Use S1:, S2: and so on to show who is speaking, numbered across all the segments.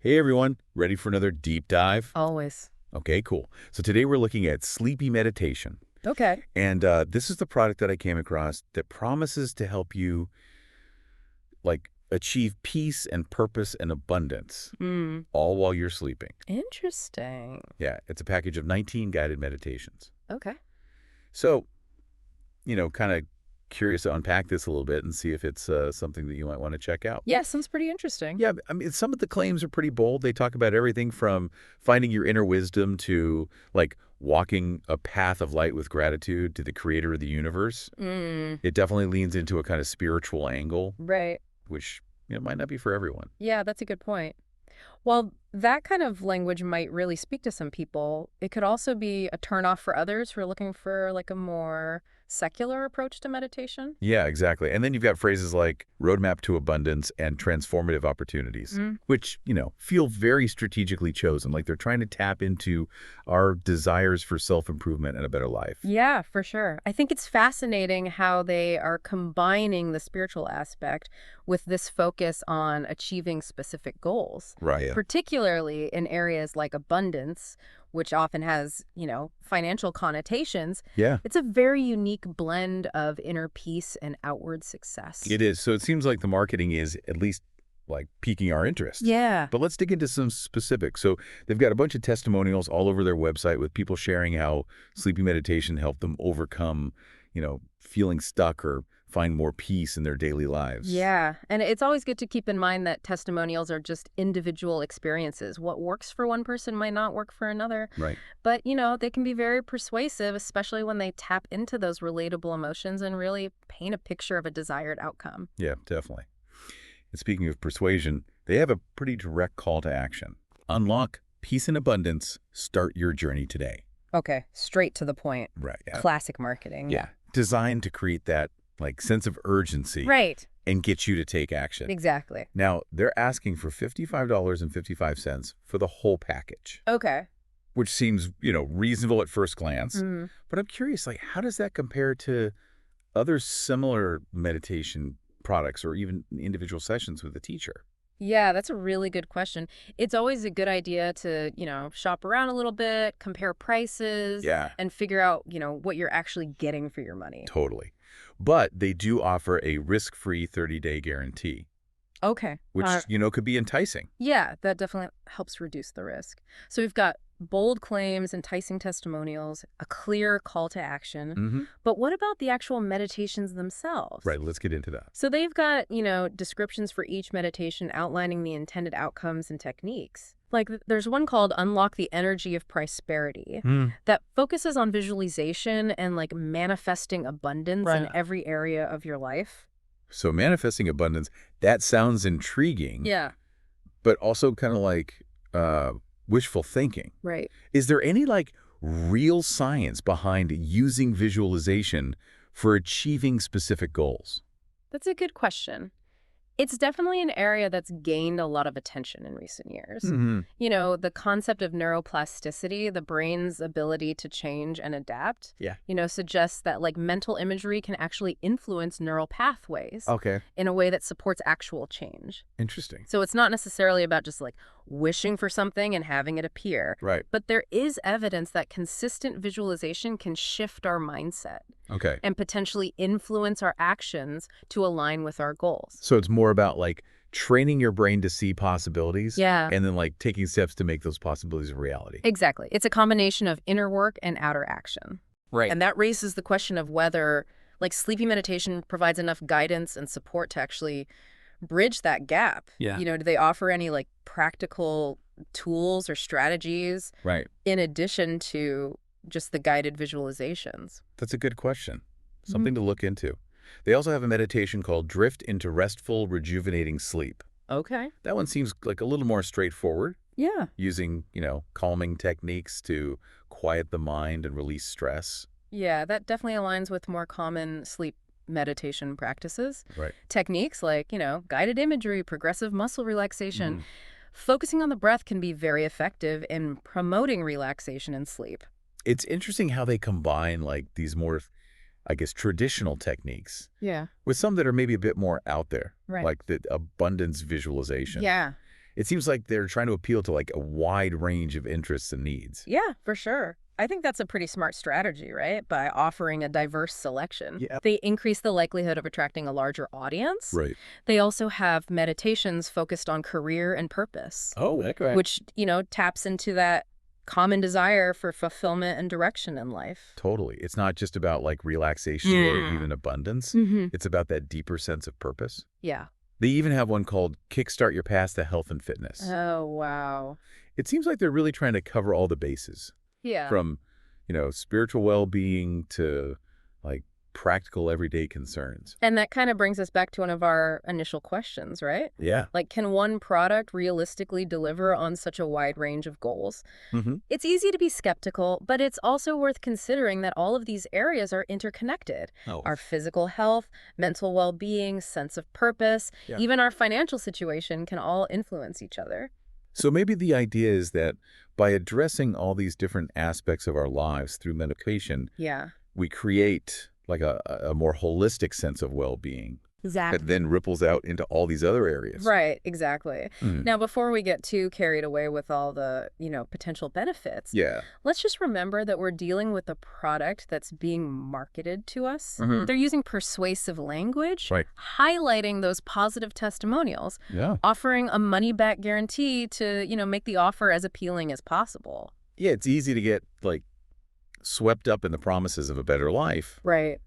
S1: Hey everyone, ready for another deep dive?
S2: Always.
S1: Okay, cool. So today we're looking at sleepy meditation.
S2: Okay.
S1: And this is the product that I came across that promises to help you achieve peace and purpose and abundance
S2: Hmm.
S1: all while you're sleeping.
S2: Interesting.
S1: Yeah, it's a package of 19 guided meditations.
S2: Okay.
S1: So, kind of curious to unpack this a little bit and see if it's something that you might want to check out.
S2: Yeah, sounds pretty interesting.
S1: Yeah, I mean, some of the claims are pretty bold. They talk about everything from finding your inner wisdom to walking a path of light with gratitude to the creator of the universe.
S2: Mm,
S1: It definitely leans into a kind of spiritual angle,
S2: right.
S1: which might not be for everyone.
S2: Yeah, that's a good point. Well, that kind of language might really speak to some people. It could also be a turnoff for others who are looking for like a more secular approach to meditation.
S1: Yeah, exactly. And then you've got phrases like roadmap to abundance and transformative opportunities,
S2: Mm.
S1: which, feel very strategically chosen. Like they're trying to tap into our desires for self-improvement and a better life.
S2: Yeah, for sure. I think it's fascinating how they are combining the spiritual aspect with this focus on achieving specific goals,
S1: Right.
S2: particularly in areas like abundance, which often has, financial connotations.
S1: Yeah.
S2: It's a very unique blend of inner peace and outward success.
S1: It is. So it seems like the marketing is at least piquing our interest.
S2: Yeah.
S1: But let's dig into some specifics. So they've got a bunch of testimonials all over their website with people sharing how sleeping meditation helped them overcome, feeling stuck or find more peace in their daily lives.
S2: Yeah, and it's always good to keep in mind that testimonials are just individual experiences. What works for one person might not work for another.
S1: Right.
S2: But, they can be very persuasive, especially when they tap into those relatable emotions and really paint a picture of a desired outcome.
S1: Yeah, definitely. And speaking of persuasion, they have a pretty direct call to action. Unlock peace and abundance. Start your journey today.
S2: Okay, straight to the point.
S1: Right. Yeah.
S2: Classic marketing.
S1: Yeah. Designed to create that sense of urgency
S2: Right.
S1: and get you to take action.
S2: Exactly.
S1: Now, they're asking for $55.55 for the whole package,
S2: Okay.
S1: which seems, reasonable at first glance.
S2: Mm.
S1: But I'm curious, how does that compare to other similar meditation products or even individual sessions with a teacher?
S2: Yeah, that's a really good question. It's always a good idea to, shop around a little bit, compare prices,
S1: Yeah,
S2: and figure out, what you're actually getting for your money.
S1: totally. But they do offer a risk-free 30-day guarantee,
S2: Okay.
S1: which, could be enticing.
S2: Yeah, that definitely helps reduce the risk. So we've got bold claims, enticing testimonials, a clear call to action.
S1: Mm-hmm.
S2: But what about the actual meditations themselves?
S1: Right, let's get into that.
S2: So they've got, descriptions for each meditation outlining the intended outcomes and techniques. Like there's one called Unlock the Energy of Prosperity that focuses on visualization and like manifesting abundance in
S1: Right.
S2: every area of your life.
S1: So manifesting abundance, that sounds intriguing,
S2: Yeah.
S1: but also kind of wishful thinking.
S2: Right.
S1: Is there any real science behind using visualization for achieving specific goals?
S2: That's a good question. It's definitely an area that's gained a lot of attention in recent years.
S1: Mm-hmm.
S2: The concept of neuroplasticity, the brain's ability to change and adapt,
S1: Yeah.
S2: suggests that like mental imagery can actually influence neural pathways
S1: Okay.
S2: in a way that supports actual change.
S1: Interesting.
S2: So it's not necessarily about just like wishing for something and having it appear.
S1: Right.
S2: But there is evidence that consistent visualization can shift our mindset
S1: Okay.
S2: and potentially influence our actions to align with our goals.
S1: So it's more about training your brain to see possibilities.
S2: Yeah.
S1: And then taking steps to make those possibilities a reality.
S2: Exactly. It's a combination of inner work and outer action.
S1: Right.
S2: And that raises the question of whether sleepy meditation provides enough guidance and support to actually bridge that gap.
S1: Yeah.
S2: Do they offer any practical tools or strategies
S1: Right.
S2: in addition to just the guided visualizations?
S1: That's a good question. Something to look into. They also have a meditation called Drift into Restful, Rejuvenating Sleep.
S2: Okay.
S1: That one seems a little more straightforward,
S2: Yeah.
S1: using, calming techniques to quiet the mind and release stress.
S2: Yeah, that definitely aligns with more common sleep meditation practices.
S1: Right.
S2: Techniques like, guided imagery, progressive muscle relaxation. Focusing on the breath can be very effective in promoting relaxation and sleep.
S1: It's interesting how they combine these more, I guess, traditional techniques
S2: Yeah.
S1: with some that are maybe a bit more out there,
S2: Right.
S1: like the abundance visualization.
S2: Yeah.
S1: It seems like they're trying to appeal to like a wide range of interests and needs.
S2: Yeah, for sure. I think that's a pretty smart strategy, right? By offering a diverse selection.
S1: Yeah.
S2: They increase the likelihood of attracting a larger audience.
S1: Right.
S2: They also have meditations focused on career and purpose,
S1: Oh, okay.
S2: which, taps into that common desire for fulfillment and direction in life.
S1: Totally. It's not just about like relaxation or even abundance.
S2: Mm-hmm.
S1: It's about that deeper sense of purpose.
S2: Yeah.
S1: They even have one called Kickstart Your Path to Health and Fitness.
S2: Oh, wow.
S1: It seems like they're really trying to cover all the bases.
S2: Yeah.
S1: From, spiritual well-being to like practical everyday concerns.
S2: And that kind of brings us back to one of our initial questions, right?
S1: Yeah.
S2: Like, can one product realistically deliver on such a wide range of goals?
S1: Mm-hmm.
S2: It's easy to be skeptical, but it's also worth considering that all of these areas are interconnected.
S1: Oh.
S2: Our physical health, mental well-being, sense of purpose, even our financial situation can all influence each other.
S1: So maybe the idea is that by addressing all these different aspects of our lives through meditation, we create like a more holistic sense of well-being
S2: Exactly.
S1: that then ripples out into all these other areas.
S2: Right, exactly.
S1: Mm.
S2: Now, before we get too carried away with all the, potential benefits,
S1: Yeah.
S2: let's just remember that we're dealing with a product that's being marketed to us.
S1: Mhm.
S2: They're using persuasive language,
S1: Right.
S2: highlighting those positive testimonials,
S1: Yeah.
S2: offering a money-back guarantee to, make the offer as appealing as possible.
S1: Yeah, it's easy to get like swept up in the promises of a better life,
S2: Right.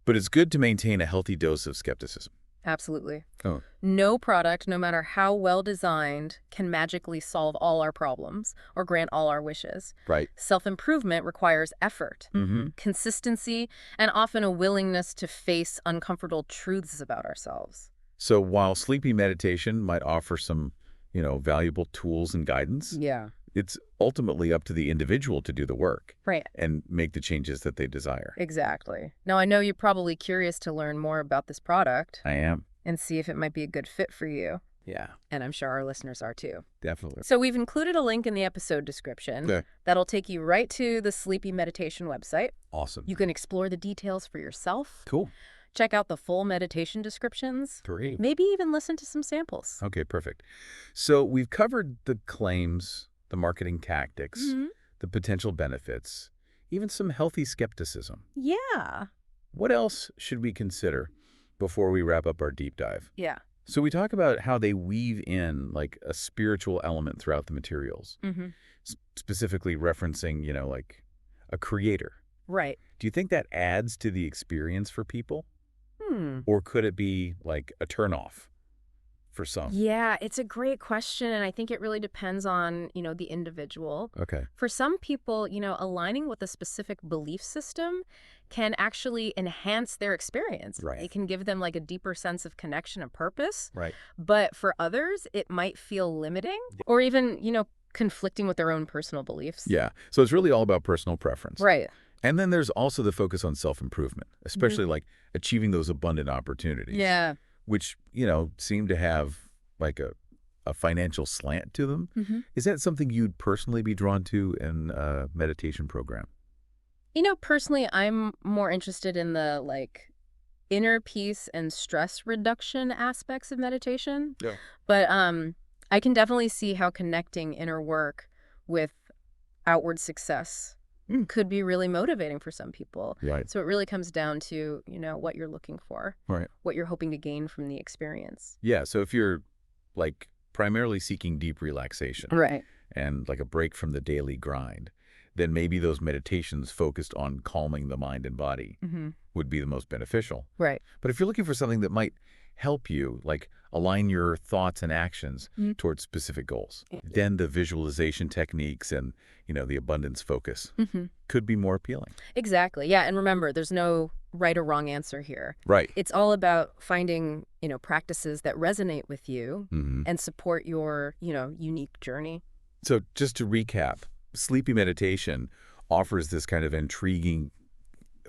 S1: but it's good to maintain a healthy dose of skepticism.
S2: Absolutely.
S1: Oh.
S2: No product, no matter how well designed, can magically solve all our problems or grant all our wishes.
S1: Right.
S2: Self-improvement requires effort,
S1: Mm-hmm.
S2: consistency, and often a willingness to face uncomfortable truths about ourselves.
S1: So while sleepy meditation might offer some, valuable tools and guidance,
S2: Yeah.
S1: it's ultimately up to the individual to do the work
S2: Right.
S1: and make the changes that they desire.
S2: Exactly. Now, I know you're probably curious to learn more about this product
S1: I am.
S2: and see if it might be a good fit for you.
S1: Yeah,
S2: And I'm sure our listeners are too.
S1: definitely.
S2: So we've included a link in the episode description
S1: Okay.
S2: that'll take you right to the Sleepy Meditation website.
S1: Awesome.
S2: You can explore the details for yourself,
S1: Cool.
S2: check out the full meditation descriptions,
S1: Great.
S2: maybe even listen to some samples.
S1: Okay, perfect. So we've covered the claims, the marketing tactics,
S2: Mhm.
S1: the potential benefits, even some healthy skepticism.
S2: Yeah.
S1: What else should we consider before we wrap up our deep dive?
S2: Yeah.
S1: So we talk about how they weave in like a spiritual element throughout the materials,
S2: Mm-hmm.
S1: specifically referencing, like a creator.
S2: Right.
S1: Do you think that adds to the experience for people?
S2: Hmm.
S1: Or could it be like a turnoff for some?
S2: Yeah, it's a great question, and I think it really depends on, the individual.
S1: Okay.
S2: For some people, aligning with a specific belief system can actually enhance their experience.
S1: Right.
S2: It can give them like a deeper sense of connection and purpose.
S1: Right.
S2: But for others, it might feel limiting or even, conflicting with their own personal beliefs.
S1: Yeah. So it's really all about personal preference.
S2: Right.
S1: And then there's also the focus on self-improvement, especially like achieving those abundant opportunities.
S2: Yeah.
S1: Which, seem to have like a financial slant to them.
S2: Mm-hmm.
S1: Is that something you'd personally be drawn to in a meditation program?
S2: Personally, I'm more interested in the inner peace and stress reduction aspects of meditation.
S1: Yeah.
S2: But I can definitely see how connecting inner work with outward success could be really motivating for some people.
S1: Right.
S2: So it really comes down to, what you're looking for,
S1: Right.
S2: what you're hoping to gain from the experience.
S1: Yeah. So if you're like primarily seeking deep relaxation
S2: Right.
S1: and like a break from the daily grind, then maybe those meditations focused on calming the mind and body
S2: Mm-hmm.
S1: would be the most beneficial.
S2: Right.
S1: But if you're looking for something that might help you, like align your thoughts and actions towards specific goals, then the visualization techniques and, the abundance focus
S2: Mm-hmm.
S1: could be more appealing.
S2: Exactly. Yeah. And remember, there's no right or wrong answer here.
S1: Right.
S2: It's all about finding, practices that resonate with you
S1: Mm-hmm.
S2: and support your, unique journey.
S1: So just to recap, sleepy meditation offers this kind of intriguing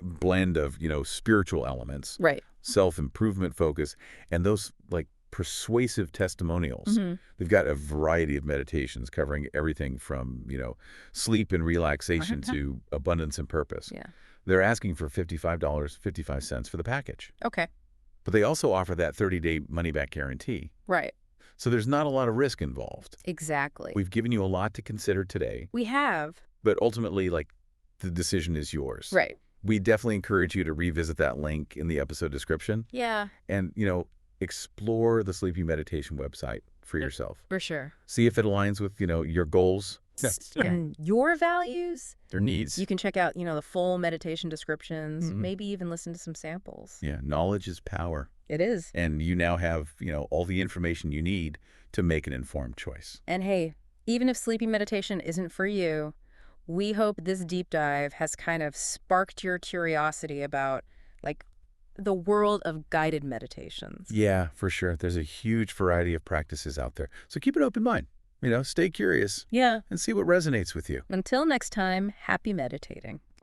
S1: blend of, spiritual elements,
S2: Right.
S1: self-improvement focus, and those like persuasive testimonials.
S2: Mm-hmm.
S1: They've got a variety of meditations covering everything from, sleep and relaxation to abundance and purpose.
S2: Yeah.
S1: They're asking for $55.55 for the package.
S2: Okay.
S1: But they also offer that 30-day money-back guarantee.
S2: Right.
S1: So there's not a lot of risk involved.
S2: Exactly.
S1: We've given you a lot to consider today,
S2: We have.
S1: but ultimately, like, the decision is yours.
S2: Right.
S1: We definitely encourage you to revisit that link in the episode description
S2: Yeah,
S1: and, explore the Sleepy Meditation website for yourself.
S2: for sure.
S1: See if it aligns with, your goals.
S2: And your values?
S1: Their needs.
S2: You can check out, the full meditation descriptions,
S1: Mhm.
S2: maybe even listen to some samples.
S1: Yeah, knowledge is power.
S2: It is.
S1: And you now have, all the information you need to make an informed choice.
S2: And hey, even if sleepy meditation isn't for you, we hope this deep dive has kind of sparked your curiosity about, like, the world of guided meditations.
S1: Yeah, for sure. There's a huge variety of practices out there. So keep an open mind. Stay curious
S2: Yeah.
S1: and see what resonates with you.
S2: Until next time, happy meditating.